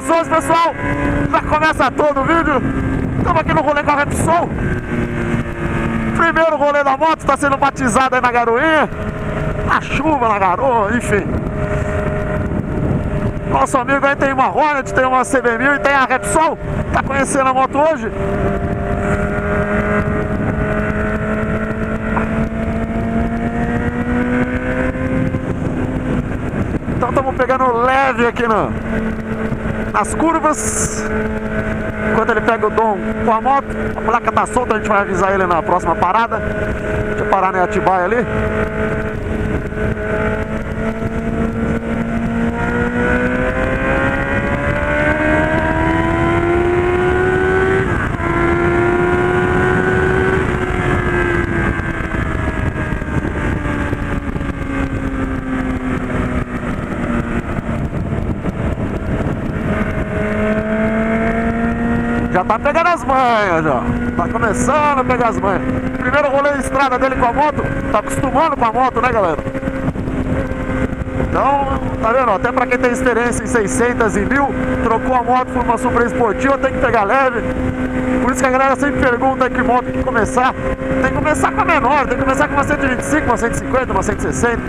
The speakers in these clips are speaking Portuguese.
saudações, pessoal! Já começa todo o vídeo. Estamos aqui no rolê com a Repsol. Primeiro rolê da moto, está sendo batizado aí na garoinha. Na chuva, na garoa, enfim. Nosso amigo aí tem uma Hornet, tem uma CB1000 e tem a Repsol. Tá conhecendo a moto hoje? Então estamos pegando leve aqui nas curvas. Enquanto ele pega o Dom com a moto, a placa tá solta, a gente vai avisar ele na próxima parada. Deixa eu parar em Atibaia ali. Já tá pegando as manhas, já. Tá começando a pegar as manhas. Primeiro rolê de estrada dele com a moto. Tá acostumando com a moto, né, galera? Então, tá vendo? Até pra quem tem experiência em 600 e 1000, trocou a moto por uma super esportiva, tem que pegar leve. Por isso que a galera sempre pergunta que moto que começar. Tem que começar com a menor, tem que começar com uma 125, uma 150, uma 160.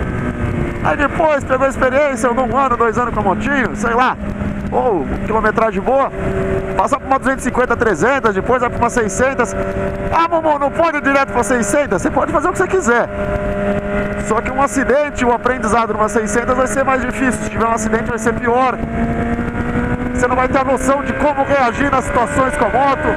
Aí depois pegou a experiência, um ano, 2 anos com a motinho, sei lá. Ou quilometragem boa, passa por uma 250, 300, depois vai para uma 600. Ah, Momô, não pode ir direto para 600? Você pode fazer o que você quiser. Só que um acidente, o aprendizado numa 600 vai ser mais difícil. Se tiver um acidente vai ser pior. Você não vai ter a noção de como reagir nas situações com a moto.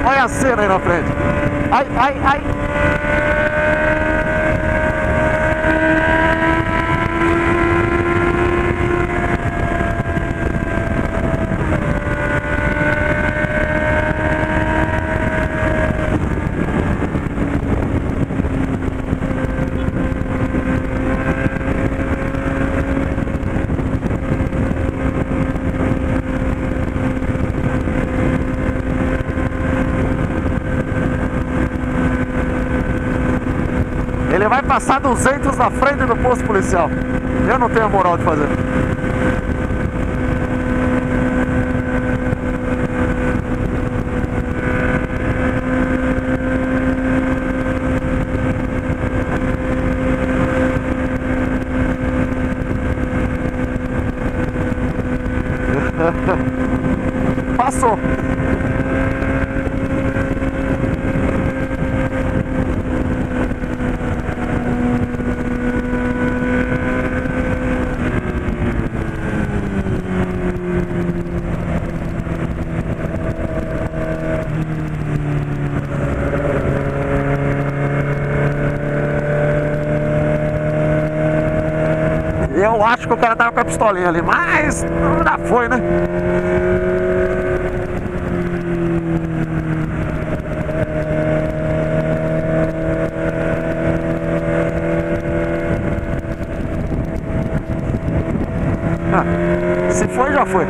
Olha a cena aí na frente. Ai. Ele vai passar 200 na frente do posto policial. Eu não tenho a moral de fazer. Passou. Eu acho que o cara tava com a pistolinha ali, mas já foi, né? Se foi, já foi.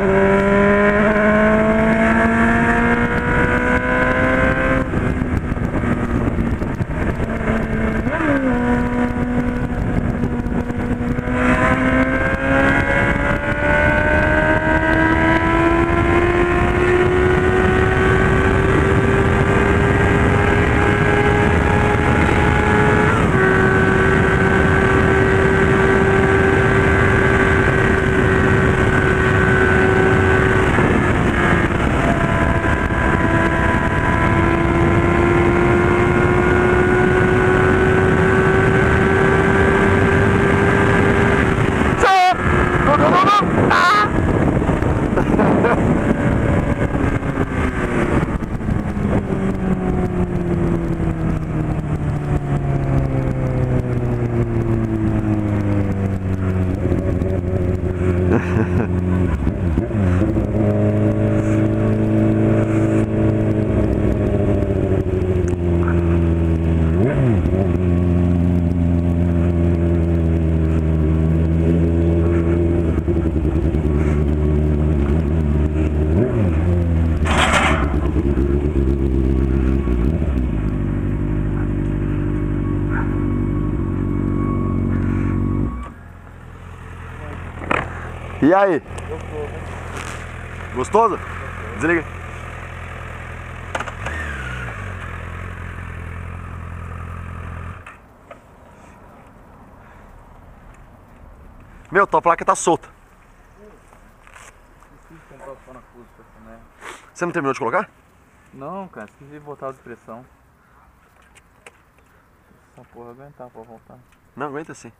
E aí? Gostoso. Gostoso? Desliga. Meu, tua placa tá solta. Esqueci de comprar os parafusos pra essa merda. Você não terminou de colocar? Não, cara, esqueci de botar de pressão. Essa porra aguentar pra voltar. Não, aguenta sim.